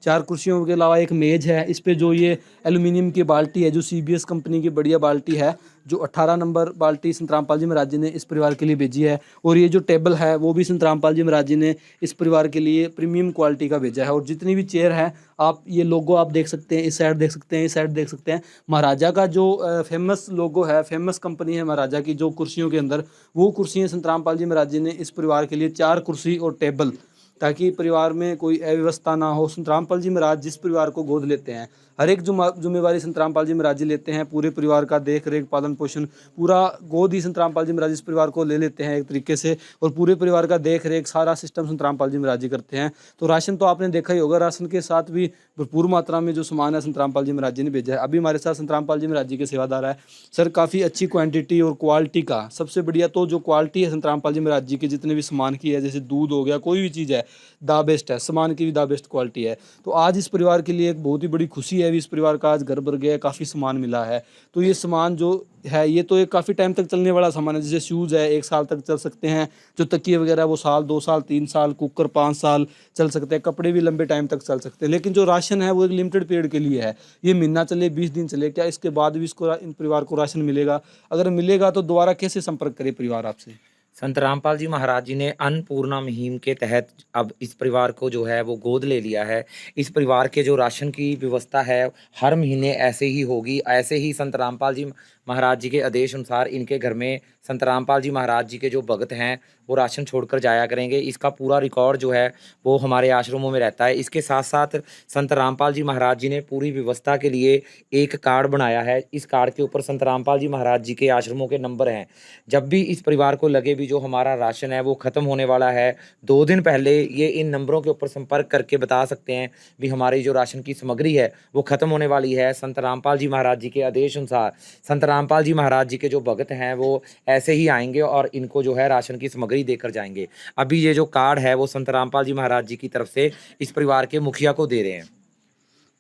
4 कुर्सियों के अलावा एक मेज है। इस पे जो ये एल्यूमिनियम की बाल्टी है जो CBS कंपनी की बढ़िया बाल्टी है, जो 18 नंबर बाल्टी संत रामपाल जी महाराज जी ने इस परिवार के लिए भेजी है। और ये जो टेबल है वो भी संत रामपाल जी महाराज जी ने इस परिवार के लिए प्रीमियम क्वालिटी का भेजा है। और जितनी भी चेयर है आप ये लोगो आप देख सकते हैं, इस साइड देख सकते हैं, इस साइड देख सकते हैं। महाराजा का जो फेमस लोगो है, फेमस कंपनी है महाराजा की जो कुर्सियों के अंदर, वो कुर्सियाँ संत रामपाल जी महाराज जी ने इस परिवार के लिए 4 कुर्सी और टेबल, ताकि परिवार में कोई अव्यवस्था ना हो। संत रामपाल जी महाराज जिस परिवार को गोद लेते हैं, हर एक जिम्मेवारी संत रामपाल जी महाराज जी लेते हैं। पूरे परिवार का देख रेख पालन पोषण पूरा गोद ही संत रामपाल जी महाराज इस परिवार को ले लेते हैं एक तरीके से, और पूरे परिवार का देख रेख सारा सिस्टम संत रामपाल जी महाराज जी करते हैं। तो राशन तो आपने देखा ही होगा, राशन के साथ भी भरपूर मात्रा में जो सामान है संत रामपाल जी महाराज जी ने भेजा है। अभी हमारे साथ संत रामपाल जी महाराज जी के सेवादार है। सर, काफ़ी अच्छी क्वांटिटी और क्वालिटी का, सबसे बढ़िया तो जो क्वालिटी है संत रामपाल जी महाराज जी के जितने भी सामान की है, जैसे दूध हो गया, कोई भी चीज़ है, दा बेस्ट है, सामान की भी दा बेस्ट क्वालिटी है। तो आज इस परिवार के लिए एक बहुत ही बड़ी खुशी है, इस परिवार का आज घर भर गया, काफ़ी सामान मिला है। तो ये सामान जो है ये तो एक काफ़ी टाइम तक चलने वाला सामान है। जैसे शूज़ है 1 साल तक चल सकते हैं, जो तकिए वगैरह वो साल 2 साल 3 साल, कुकर 5 साल चल सकते हैं, कपड़े भी लंबे टाइम तक चल सकते हैं। लेकिन जो राशन है वो एक लिमिटेड पीरियड के लिए है, ये महीना चले 20 दिन चले, क्या इसके बाद भी इसको इन परिवार को राशन मिलेगा? अगर मिलेगा तो दोबारा कैसे संपर्क करे परिवार आपसे? संत रामपाल जी महाराज जी ने अन्नपूर्णा मुहिम के तहत अब इस परिवार को जो है वो गोद ले लिया है। इस परिवार के जो राशन की व्यवस्था है हर महीने ऐसे ही होगी। ऐसे ही संत रामपाल जी महाराज जी के आदेश अनुसार इनके घर में संत रामपाल जी महाराज जी के जो भगत हैं वो राशन छोड़कर जाया करेंगे। इसका पूरा रिकॉर्ड जो है वो हमारे आश्रमों में रहता है। इसके साथ साथ संत रामपाल जी महाराज जी ने पूरी व्यवस्था के लिए एक कार्ड बनाया है। इस कार्ड के ऊपर संत रामपाल जी महाराज जी के आश्रमों के नंबर हैं। जब भी इस परिवार को लगे भी जो हमारा राशन है वो ख़त्म होने वाला है, 2 दिन पहले ये इन नंबरों के ऊपर संपर्क करके बता सकते हैं भी हमारी जो राशन की सामग्री है वो ख़त्म होने वाली है। संत रामपाल जी महाराज जी के आदेश अनुसार संत रामपाल जी महाराज जी के जो भगत हैं वो ऐसे ही आएंगे और इनको जो है राशन की सामग्री देकर जाएंगे। अभी ये जो कार्ड है वो संत रामपाल जी महाराज जी की तरफ से इस परिवार के मुखिया को दे रहे हैं।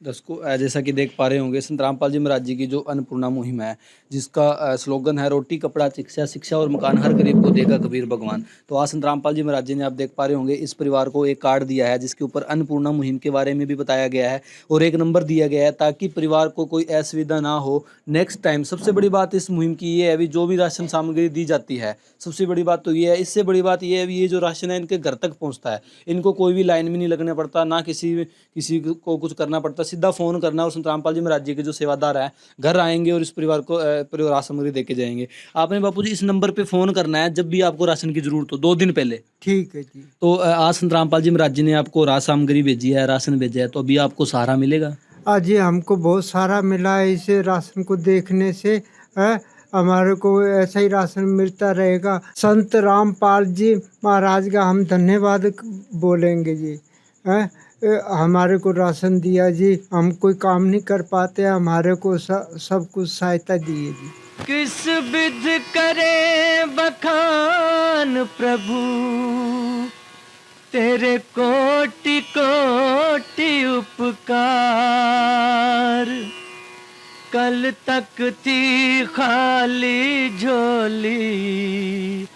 दर्शकों, जैसा कि देख पा रहे होंगे संत रामपाल जी महाराज जी की जो अन्नपूर्णा मुहिम है, जिसका स्लोगन है रोटी कपड़ा शिक्षा, शिक्षा और मकान हर गरीब को देगा कबीर भगवान। तो आज संत रामपाल जी महाराज जी ने आप देख पा रहे होंगे इस परिवार को एक कार्ड दिया है जिसके ऊपर अन्नपूर्णा मुहिम के बारे में भी बताया गया है और एक नंबर दिया गया है ताकि परिवार को कोई असुविधा ना हो नेक्स्ट टाइम। सबसे बड़ी बात इस मुहिम की ये है भी जो भी राशन सामग्री दी जाती है, सबसे बड़ी बात तो ये है। इससे बड़ी बात ये है भी ये जो राशन है इनके घर तक पहुँचता है, इनको कोई भी लाइन में नहीं लगना पड़ता, ना किसी को कुछ करना पड़ता, सीधा फ़ोन करना और संत रामपाल जी महाराज जी के जो सेवादार हैं घर आएंगे और इस परिवार को राशन सामग्री देके जाएंगे। आपने बापू जी इस नंबर पे फ़ोन करना है जब भी आपको राशन की ज़रूरत हो, 2 दिन पहले। ठीक है जी। तो आज संत रामपाल जी महाराज जी ने आपको राशन सामग्री भेजी है, राशन भेजा है, तो अभी आपको सहारा मिलेगा? आज ये हमको बहुत सारा मिला है इसे राशन को देखने से। हमारे को ऐसा ही राशन मिलता रहेगा। संत रामपाल जी महाराज का हम धन्यवाद बोलेंगे जी। हैं हमारे को राशन दिया जी, हम कोई काम नहीं कर पाते, हमारे को सब कुछ सहायता दिए जी। किस विध करे बखान प्रभु, तेरे कोटि कोटि उपकार। कल तक थी खाली झोली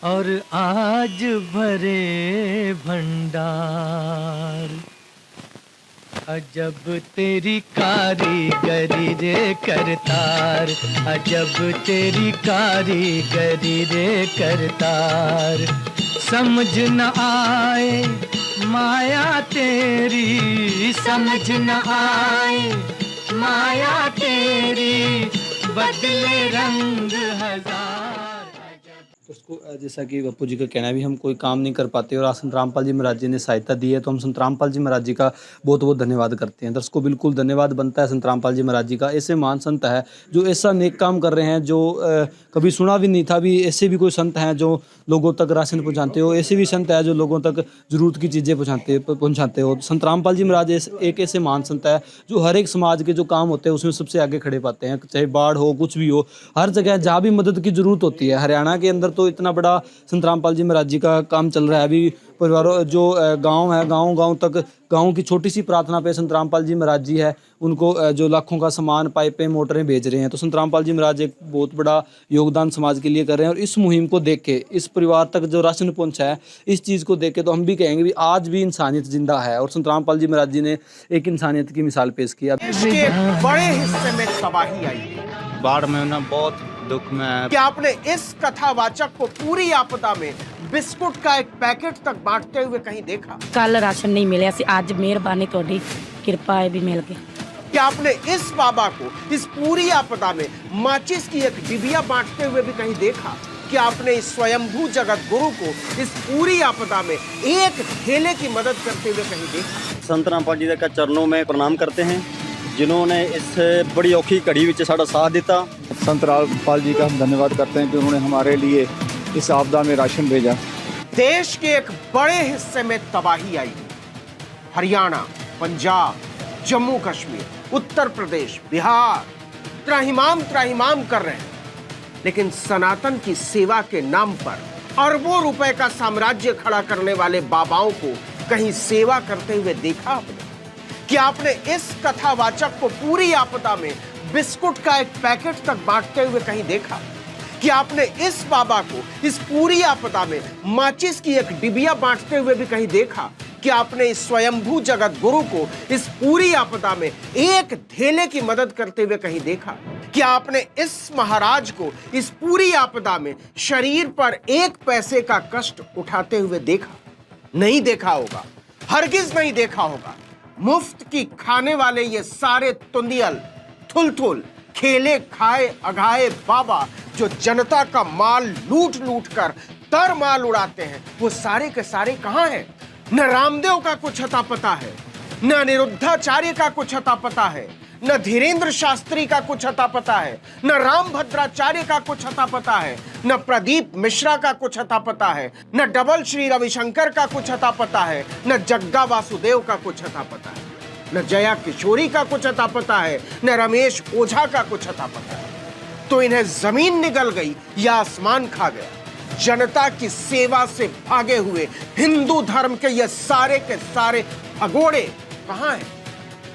और आज भरे भंडार। अजब तेरी कारीगरी रे करतार, अजब तेरी कारीगरी रे करतार। समझ न आए माया तेरी, समझ न आए माया तेरी, बदले रंग हजार। तो उसको जैसा कि बापू जी का कहना है भी हम कोई काम नहीं कर पाते और आज संत रामपाल जी महाराज जी ने सहायता दी है, तो हम संत रामपाल जी महाराज जी का बहुत बहुत धन्यवाद करते हैं। दर्शकों बिल्कुल धन्यवाद बनता है संत रामपाल जी महाराज जी का। ऐसे महान संत है जो ऐसा नेक काम कर रहे हैं जो कभी सुना भी नहीं था। भी ऐसे भी कोई संत हैं जो लोगों तक राशन पहुँचाते हो, ऐसे भी संत है जो लोगों तक जरूरत की चीज़ें पहुँचाते हो। संत रामपाल जी महाराज एक ऐसे महान संत है जो हर एक समाज के जो काम होते हैं उसमें सबसे आगे खड़े पाते हैं। चाहे बाढ़ हो, कुछ भी हो, हर जगह जहाँ भी मदद की जरूरत होती है। हरियाणा के अंदर तो इतना बड़ा संत रामपाल जी महाराज जी का काम चल रहा है। अभी परिवारों जो गांव है, गांव तक गांव की छोटी सी प्रार्थना पे संत रामपाल जी महाराज जी है उनको जो लाखों का सामान, पाइपें, मोटरें भेज रहे हैं। तो संत रामपाल जी महाराज एक बहुत बड़ा योगदान समाज के लिए कर रहे हैं। और इस मुहिम को देख के, इस परिवार तक जो राशन पहुंचा है, इस चीज़ को देख के तो हम भी कहेंगे भी आज भी इंसानियत जिंदा है। और संत रामपाल जी महाराज जी ने एक इंसानियत की मिसाल पेश की। देश के बड़े हिस्से में तबाही आई है, बाढ़ में ना बहुत दुख में है। क्या आपने इस कथावाचक को पूरी आपदा में बिस्कुट का एक पैकेट तक बांटते हुए कहीं देखा? कल राशन नहीं मिले, आज मेहरबानी थोड़ी कृपा है भी मिल गई। क्या आपने इस बाबा को इस पूरी आपदा में माचिस की एक डिबिया बांटते हुए भी कहीं देखा? क्या आपने इस स्वयंभू जगत गुरु को इस पूरी आपदा में एक ठेले की मदद करते हुए कहीं देखा? संत रामपाल जी का चरणों में प्रणाम करते हैं जिन्होंने इस बड़ी औखी घड़ी में साड़ा साथ दिता। संत रामपाल जी का हम धन्यवाद करते हैं कि उन्होंने हमारे लिए इस आपदा में राशन भेजा। देश के एक बड़े हिस्से में तबाही आई है। हरियाणा, पंजाब, जम्मू कश्मीर, उत्तर प्रदेश, बिहार त्राहिमाम कर रहे हैं, लेकिन सनातन की सेवा के नाम पर अरबों रुपए का साम्राज्य खड़ा करने वाले बाबाओं को कहीं सेवा करते हुए देखा आपने? क्या आपने इस कथावाचक को पूरी आपदा में बिस्कुट का एक पैकेट तक बांटते हुए कहीं देखा? क्या आपने इस बाबा को इस पूरी आपदा में माचिस की एक डिबिया बांटते हुए भी कहीं देखा? क्या आपने इस स्वयंभू जगत गुरु को इस पूरी आपदा में एक ढेले की मदद करते हुए कहीं देखा? क्या आपने इस महाराज को इस पूरी आपदा में शरीर पर एक पैसे का कष्ट उठाते हुए देखा? नहीं देखा होगा, हरगिज नहीं देखा होगा। मुफ्त की खाने वाले ये सारे तुंदियल, थुल खेले खाए अघाए बाबा जो जनता का माल लूट कर तर माल उड़ाते हैं, वो सारे के सारे कहां हैं? न रामदेव का कुछ अता पता है, न अनिरुद्धाचार्य का कुछ अता पता है, न धीरेन्द्र शास्त्री का कुछ अता पता है, न राम भद्राचार्य का कुछ अता पता है, न प्रदीप मिश्रा का कुछ अता पता है, न डबल श्री रविशंकर का कुछ अता पता है, न जग्गा वासुदेव का कुछ अता पता है, न जया किशोरी का कुछ अता पता है, न रमेश ओझा का कुछ अता पता है। तो इन्हें जमीन निगल गई या आसमान खा गया? जनता की सेवा से भागे हुए हिंदू धर्म के ये सारे के सारे भगोड़े कहां हैं?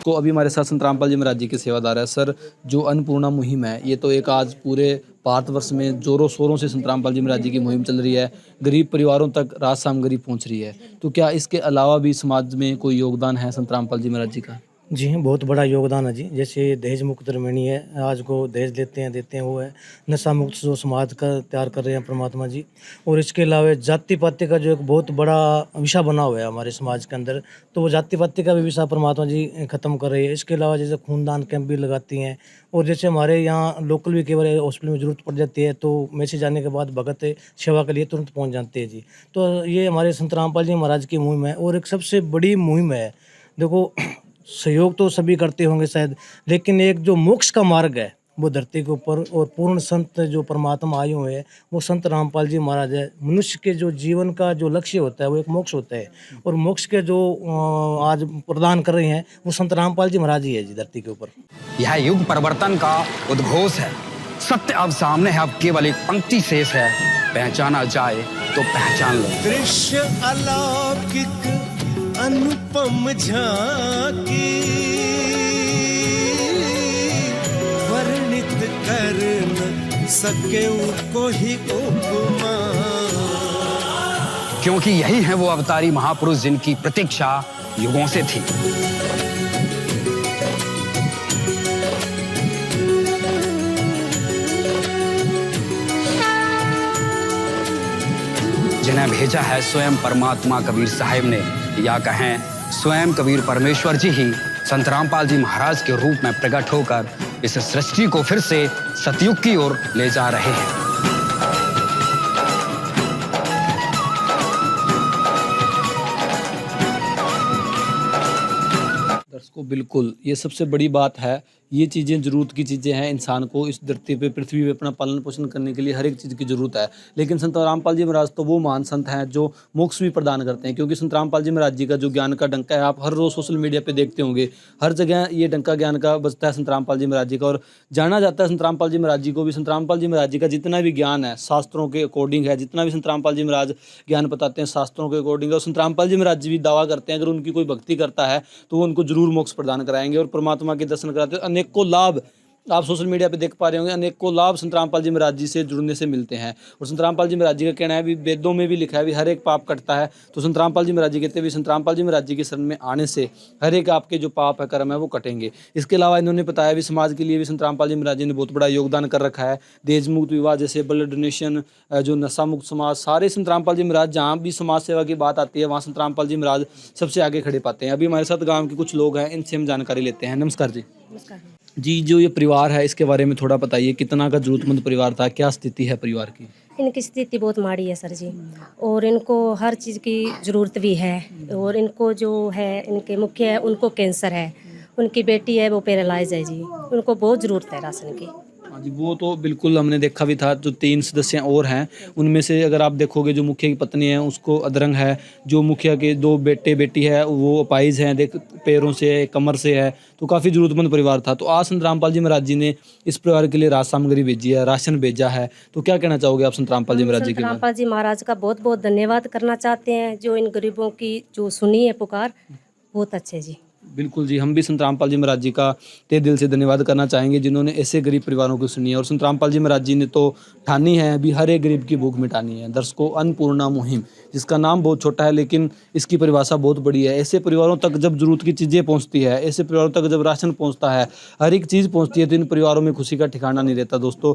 को अभी हमारे साथ संत रामपाल जी महाराज जी के सेवादार है। सर, जो अन्नपूर्णा मुहिम है, ये तो एक आज पूरे भारतवर्ष में जोरों शोरों से संत रामपाल जी महाराज जी की मुहिम चल रही है, गरीब परिवारों तक राशन सामग्री पहुंच रही है। तो क्या इसके अलावा भी समाज में कोई योगदान है संत रामपाल जी महाराज जी का? जी हाँ, बहुत बड़ा योगदान है जी। जैसे दहेज मुक्त रमणी है, आज को दहेज देते हैं वो है। नशा मुक्त जो समाज का तैयार कर रहे हैं परमात्मा जी। और इसके अलावा जाति पाति का जो एक बहुत बड़ा विषय बना हुआ है हमारे समाज के अंदर, तो वो जाति पाति का भी विषय परमात्मा जी ख़त्म कर रही है। इसके अलावा जैसे खूनदान कैंप भी लगाती हैं, और जैसे हमारे यहाँ लोकल भी कई बार हॉस्पिटल में ज़रूरत पड़ जाती है तो मैसेज जाने के बाद भगत सेवा के लिए तुरंत पहुँच जाते हैं जी। तो ये हमारे संत रामपाल जी महाराज की मुहिम है, और एक सबसे बड़ी मुहिम है। देखो, सहयोग तो सभी करते होंगे शायद, लेकिन एक जो मोक्ष का मार्ग है वो धरती के ऊपर, और पूर्ण संत जो परमात्मा आए हुए हैं वो संत रामपाल जी महाराज है। मनुष्य के जो जीवन का जो लक्ष्य होता है वो एक मोक्ष होता है, और मोक्ष के जो आज प्रदान कर रहे हैं वो संत रामपाल जी महाराज ही है जी धरती के ऊपर। यह युग परिवर्तन का उद्घोष है। सत्य अब सामने है, अब केवल एक पंक्ति शेष है, पहचाना जाए तो पहचान लो। दृश्य अलौकिक अनुपम झांकी, वर्णित कर न सके उनको ही उपमा। क्योंकि यही है वो अवतारी महापुरुष जिनकी प्रतीक्षा युगों से थी। जिन्हें भेजा है स्वयं परमात्मा कबीर साहिब ने, या कहें स्वयं कबीर परमेश्वर जी ही संत रामपाल जी महाराज के रूप में प्रकट होकर इस सृष्टि को फिर से सतयुग की ओर ले जा रहे हैं। दर्शकों, बिल्कुल ये सबसे बड़ी बात है। ये चीज़ें ज़रूरत की चीज़ें हैं। इंसान को इस धरती पे, पृथ्वी पे अपना पालन पोषण करने के लिए हर एक चीज़ की ज़रूरत है। लेकिन संत रामपाल जी महाराज तो वो महान संत हैं जो मोक्ष भी प्रदान करते हैं। क्योंकि संत रामपाल जी महाराज जी का जो ज्ञान का डंका है, आप हर रोज़ सोशल मीडिया पे देखते होंगे, हर जगह ये डंका ज्ञान का बजता है संत रामपाल जी महाराज जी का। और जाना जाता है संत रामपाल जी महाराज जी को भी। संत रामपाल जी महाराज जी का जितना भी ज्ञान है शास्त्रों के अकॉर्डिंग है, जितना भी संत रामपाल जी महाराज ज्ञान बताते हैं शास्त्रों के अकॉर्डिंग। और संत रामपाल जी महाराज जी भी दावा करते हैं अगर उनकी कोई भक्ति करता है तो वो उनको जरूर मोक्ष प्रदान कराएंगे और परमात्मा के दर्शन कराते हैं। अनेकों लाभ आप सोशल मीडिया पे देख पा रहे होंगे, अनेकों लाभ संत रामपाल जी महाराज जी से जुड़ने से मिलते हैं। और संत रामपाल जी महाराज जी का कहना है भी, वेदों में भी लिखा है भी हर एक पाप कटता है। तो संत रामपाल जी महाराज जी कहते हैं भी संत रामपाल जी महाराज जी के शरण में आने से हर एक आपके जो पाप है, कर्म है, वो कटेंगे। इसके अलावा इन्होंने बताया भी समाज के लिए भी संत रामपाल जी महाराज जी ने बहुत बड़ा योगदान कर रखा है। दहेज मुक्त विवाह जैसे, ब्लड डोनेशन, जो नशा मुक्त समाज, सारे संत रामपाल जी महाराज, जहाँ भी समाज सेवा की बात आती है वहाँ संत रामपाल जी महाराज सबसे आगे खड़े पाते हैं। अभी हमारे साथ गाँव के कुछ लोग हैं, इनसे हम जानकारी लेते हैं। नमस्कार जी। नमस्कार जी, जो ये परिवार है इसके बारे में थोड़ा बताइए, कितना का जरूरतमंद परिवार था, क्या स्थिति है परिवार की? इनकी स्थिति बहुत माड़ी है सर जी, और इनको हर चीज़ की ज़रूरत भी है। और इनको जो है, इनके मुख्य है, उनको कैंसर है, उनकी बेटी है वो पैरालाइज है जी, उनको बहुत ज़रूरत है राशन की। हाँ जी, वो तो बिल्कुल हमने देखा भी था। जो 3 सदस्य और हैं उनमें से अगर आप देखोगे, जो मुखिया की पत्नी है उसको अधरंग है, जो मुखिया के 2 बेटे बेटी है वो अपाहिज हैं, देख पैरों से, कमर से है। तो काफ़ी ज़रूरतमंद परिवार था। तो आज संत रामपाल जी महाराज जी ने इस परिवार के लिए राज सामग्री भेजी है, राशन भेजा है। तो क्या कहना चाहोगे आप संत रामपाल जी महाराज जी के बारे में? रामपाल जी महाराज का बहुत बहुत धन्यवाद करना चाहते हैं, जो इन गरीबों की जो सुनी है पुकार, बहुत अच्छे जी। बिल्कुल जी, हम भी संत रामपाल जी महाराज जी का तहे दिल से धन्यवाद करना चाहेंगे जिन्होंने ऐसे गरीब परिवारों को सुनी है। और संत रामपाल जी महाराज जी ने तो ठानी है अभी हर एक गरीब की भूख मिटानी है। दर्शकों, अन्नपूर्णा मुहिम, जिसका नाम बहुत छोटा है लेकिन इसकी परिभाषा बहुत बड़ी है। ऐसे परिवारों तक जब जरूरत की चीज़ें पहुंचती है, ऐसे परिवारों तक जब राशन पहुंचता है, हर एक चीज़ पहुंचती है, तो इन परिवारों में खुशी का ठिकाना नहीं रहता। दोस्तों,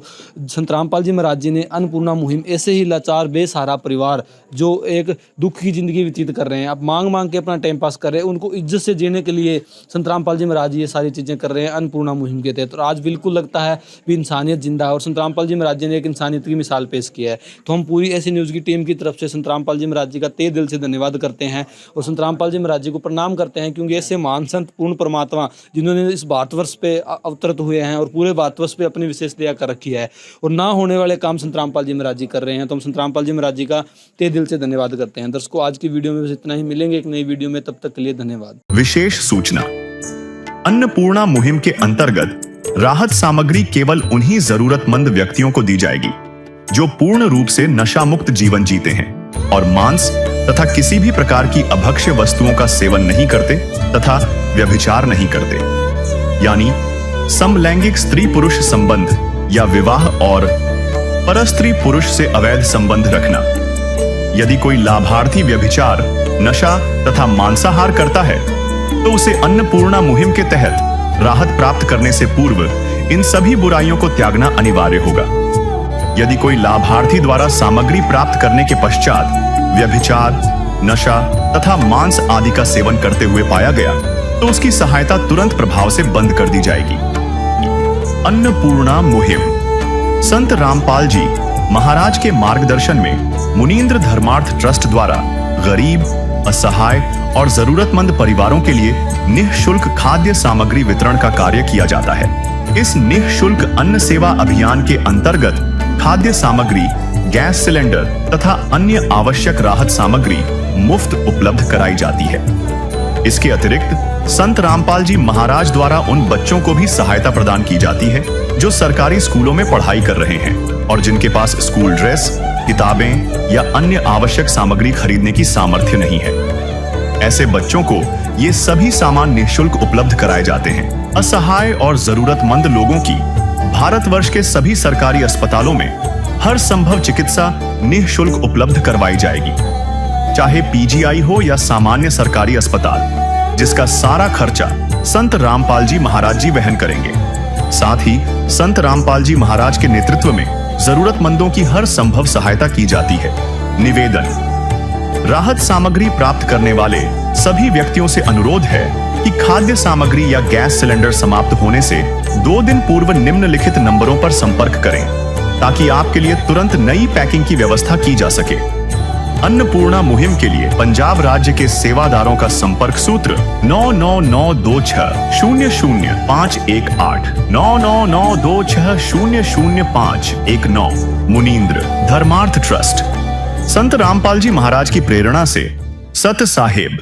संत रामपाल जी महाराज जी ने अन्नपूर्णा मुहिम, ऐसे ही लाचार बेसहारा परिवार जो एक दुख की ज़िंदगी व्यतीत कर रहे हैं, अब मांग मांग के अपना टाइम पास कर रहे हैं, उनको इज्जत से जीने के लिए संत रामपाल जी महाराज जी ये सारी चीज़ें कर रहे हैं अन्नपूर्णा मुहिम के तहत। तो आज बिल्कुल लगता है भी इंसानियत जिंदा है और संत रामपाल जी महाराज जी ने एक इंसानियत की मिसाल पेश की है। तो हम पूरी ऐसी न्यूज़ की टीम की तरफ से संत रामपाल जी महाराज जी का तहे दिल से धन्यवाद करते हैं और संत रामपाल जी महाराज जी को प्रणाम करते हैं, क्योंकि ऐसे महान संत, पूर्ण परमात्मा, जिन्होंने इस भारतवर्ष पे अवतरित हुए हैं और पूरे भारतवर्ष पे अपनी विशेष दया कर रखी है और ना होने वाले काम संत रामपाल जी महाराज जी कर रहे हैं। तो हम संत रामपाल जी महाराज जी का तहे दिल से धन्यवाद करते हैं। दर्शकों, आज की वीडियो में बस इतना ही। मिलेंगे एक नई वीडियो में, तब तक के लिए धन्यवाद। विशेष सूचना, अन्नपूर्णा मुहिम के अंतर्गत राहत सामग्री केवल उन्हीं जरूरतमंद व्यक्तियों को दी जाएगी जो पूर्ण रूप से नशा मुक्त जीवन जीते हैं और मांस तथा किसी भी प्रकार की अभक्ष्य वस्तुओं का सेवन नहीं करते तथा व्यभिचार नहीं करते, यानी समलैंगिक स्त्री पुरुष संबंध या विवाह और परस्त्री पुरुष से अवैध संबंध रखना। यदि कोई लाभार्थी व्यभिचार, नशा तथा मांसाहार करता है तो उसे अन्नपूर्णा मुहिम के तहत राहत प्राप्त करने से पूर्व इन सभी बुराइयों को त्यागना अनिवार्य होगा। यदि कोई लाभार्थी द्वारा सामग्री प्राप्त करने के पश्चात व्यभिचार, नशा तथा मांस आदि का सेवन करते हुए पाया गया तो उसकी सहायता तुरंत प्रभाव से बंद कर दी जाएगी। अन्नपूर्णा मुहिम संत रामपाल जी महाराज के मार्गदर्शन में मुनीन्द्र धर्मार्थ ट्रस्ट द्वारा गरीब, असहाय और जरूरतमंद परिवारों के लिए निःशुल्क खाद्य सामग्री वितरण का कार्य किया जाता है। इस निःशुल्क अन्न सेवा अभियान के अंतर्गत खाद्य सामग्री, गैस सिलेंडर तथा अन्य आवश्यक राहत सामग्री मुफ्त उपलब्ध कराई जाती है। इसके अतिरिक्त संत रामपाल जी महाराज द्वारा उन बच्चों को भी सहायता प्रदान की जाती है जो सरकारी स्कूलों में पढ़ाई कर रहे हैं और जिनके पास स्कूल ड्रेस, किताबें या अन्य आवश्यक सामग्री खरीदने की सामर्थ्य नहीं है। ऐसे बच्चों को ये सभी सामान निःशुल्क उपलब्ध कराए जाते हैं। असहाय और जरूरतमंद लोगों की भारतवर्ष के सभी सरकारी अस्पतालों में हर संभव चिकित्सा निःशुल्क उपलब्ध करवाई जाएगी, चाहे पीजीआई हो या सामान्य सरकारी अस्पताल, जिसका सारा खर्चा संत रामपाल जी महाराज जी वहन करेंगे। साथ ही संत रामपाल जी महाराज के नेतृत्व में जरूरतमंदों की हर संभव सहायता की जाती है। निवेदन: राहत सामग्री प्राप्त करने वाले सभी व्यक्तियों से अनुरोध है कि खाद्य सामग्री या गैस सिलेंडर समाप्त होने से 2 दिन पूर्व निम्नलिखित नंबरों पर संपर्क करें ताकि आपके लिए तुरंत नई पैकिंग की व्यवस्था की जा सके। अन्नपूर्णा मुहिम के लिए पंजाब राज्य के सेवादारों का संपर्क सूत्र 9992600518 9992600519। मुनींद्र धर्मार्थ ट्रस्ट। संत रामपाल जी महाराज की प्रेरणा से सत साहेब